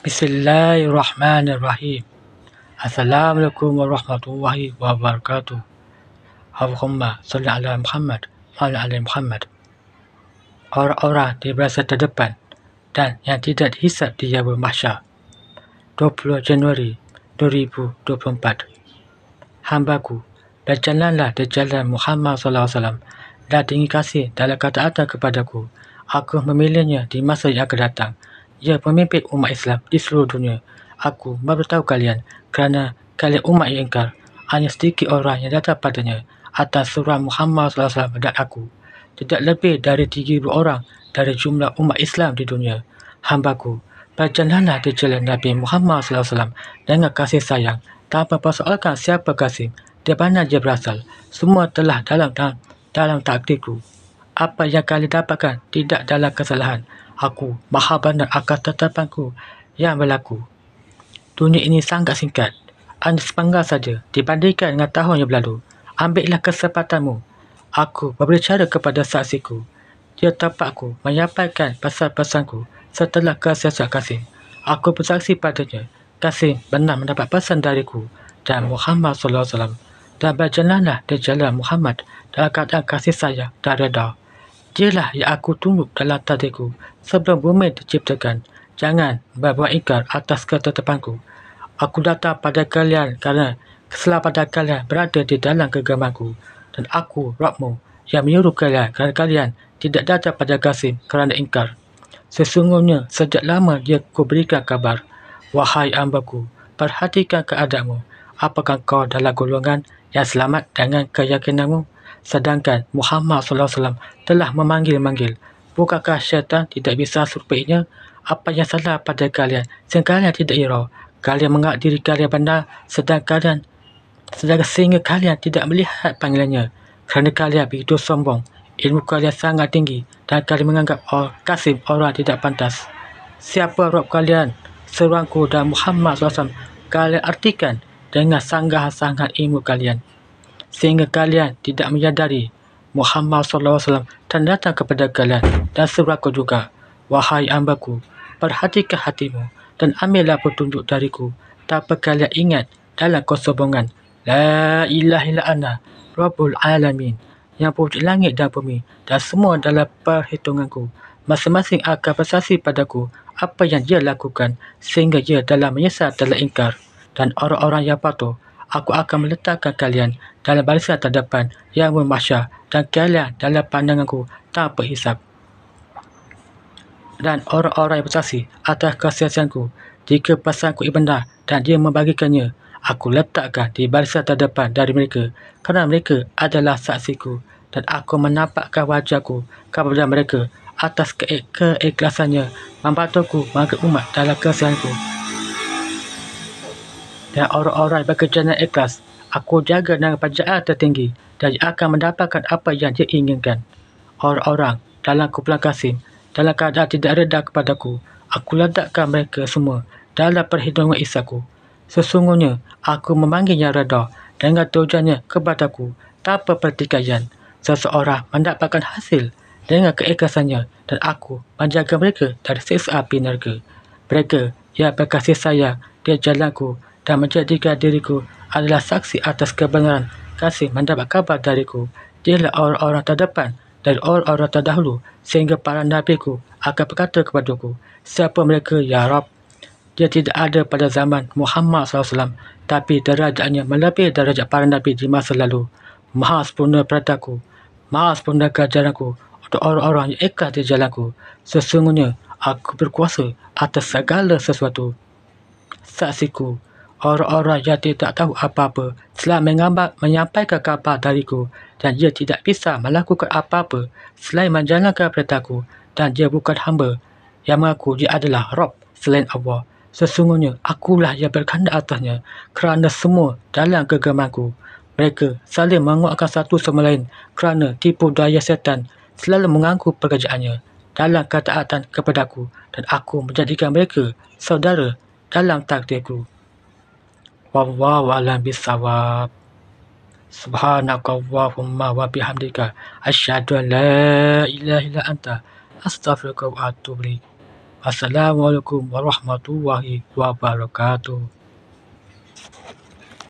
Bismillahirrahmanirrahim. Assalamualaikum warahmatullahi wabarakatuh. Allahumma salli ala Muhammad wa ala ali Muhammad. Orang-orang di barisan terdepan dan yang tidak dihisab di yaumul mahsyar. 20 Januari 2024. Hambaku, berjalanlah di jalan Muhammad SAW dan tinggi kasih dalam ketaatan kepadaku. Aku memilihnya di masa yang akan datang. Ia pemimpin umat Islam di seluruh dunia. Aku memberitahu kalian kerana kalian umat yang ingkar. Hanya sedikit orang yang datang padanya atas suruhan Muhammad SAW dan aku. Tidak lebih dari 3,000 orang dari jumlah umat Islam di dunia. Hambaku, berjalanlah di jalan Nabi Muhammad SAW dengan kasih sayang tanpa persoalkan siapa Qasim, di mana dia berasal. Semua telah dalam takdirku. Apa yang kalian dapatkan tidak dalam kesalahan. Aku maha benar akan tetapanku yang berlaku. Dunia ini sangat singkat. Hanya sepenggal saja dibandingkan dengan tahun yang berlalu. Ambillah kesempatanmu. Aku berbicara kepada saksiku. Dia tempatku menyampaikan pesan-pesanku setelah kesiasat Qasim. Aku bersaksi padanya. Qasim benar mendapat pesan dariku dan Muhammad SAW. Dan berjalanlah di jalan Muhammad dalam keadaan kasih sayang dan redha. Dialah yang aku tunduk dalam takdirku sebelum bumi diciptakan. Jangan berbuat ingkar atas ketetapanku. Aku datang pada kalian kerana keselamatan kalian berada di dalam genggamanku. Dan aku, Rabbmu, yang menyuruh kalian kerana kalian tidak datang pada Qasim kerana ingkar. Sesungguhnya sejak lama dia kuberikan kabar. Wahai hambaku, perhatikan keadaanmu. Apakah kau dalam golongan yang selamat dengan keyakinanmu? Sedangkan Muhammad SAW telah memanggil-manggil. Bukankah syaitan tidak bisa serupainya? Apa yang salah pada kalian sehingga kalian tidak irau? Kalian menganggap diri kalian benar sedangkan sehingga kalian tidak melihat panggilannya. Kerana kalian begitu sombong, ilmu kalian sangat tinggi dan kalian menganggap Qasim orang tidak pantas. Siapa Rabb kalian? Seruanku dan Muhammad SAW kalian artikan dengan sangat-sangat ilmu kalian, sehingga kalian tidak menyadari Muhammad SAW dan datang kepada kalian dan seruanku juga. Wahai hambaku, perhatikan hatimu dan ambillah petunjuk dariku tanpa kalian ingat dalam kesombongan. La ilaha illa ana Rabbul Alamin, yang berwujud langit dan bumi dan semua dalam perhitunganku. Masing-masing akan bersaksi padaku apa yang dia lakukan sehingga dia dalam menyesal dalam ingkar. Dan orang-orang yang patuh, aku akan meletakkan kalian dalam barisan terdepan yang mahsyar dan kalian dalam pandanganku tanpa hisab. Dan orang-orang yang bersaksi atas kesiasanku, jika pesanku benar dan dia membagikannya, aku letakkan di barisan terdepan dari mereka kerana mereka adalah saksiku. Dan aku menampakkan wajahku kepada mereka atas keikhlasannya membantuku mengangkat umat dalam kesiasanku. Dan orang-orang yang bekerja dengan ikhlas, aku jaga dengan pajaan tertinggi dan dia akan mendapatkan apa yang dia inginkan. Orang-orang dalam kumpulan Qasim dalam keadaan tidak redha kepadaku, aku letakkan mereka semua dalam perhitungan isaku. Sesungguhnya aku memanggilnya redha dengan tujuannya kepadaku tanpa pertikaian. Seseorang mendapatkan hasil dengan keikhlasannya dan aku menjaga mereka dari siksa api neraka. Mereka yang berkasih sayang di jalanku dan menjadikan diriku adalah saksi atas kebenaran Qasim mendapat kabar dariku. Dialah orang-orang terdepan dari orang-orang terdahulu sehingga para nabiku akan berkata kepadaku, siapa mereka ya Rabb? Dia tidak ada pada zaman Muhammad SAW, tapi derajatnya melebihi derajat para nabi di masa lalu. Maha sempurna perataku, maha sempurna ajaranku untuk orang-orang yang ikhlas di jalanku. Sesungguhnya aku berkuasa atas segala sesuatu. Saksiku, orang-orang yang tidak tahu apa-apa selain menyampaikan kabar dariku, dan dia tidak bisa melakukan apa-apa selain menjalankan perintahku, dan dia bukan hamba yang mengaku dia adalah Rabb selain Allah. Sesungguhnya akulah yang berkehendak atasnya kerana semua dalam genggamanku. Mereka saling menguatkan satu sama lain kerana tipu daya setan selalu mengganggu pekerjaannya dalam ketaatan kepadaku, dan aku menjadikan mereka saudara dalam takdirku. Wallahu a'lam bishawab. Subhanakallahumma wa bihamdika asyhadu an la ilaha illa anta astaghfiruka wa atubu ilaik. Assalamualaikum warahmatullahi wabarakatuh.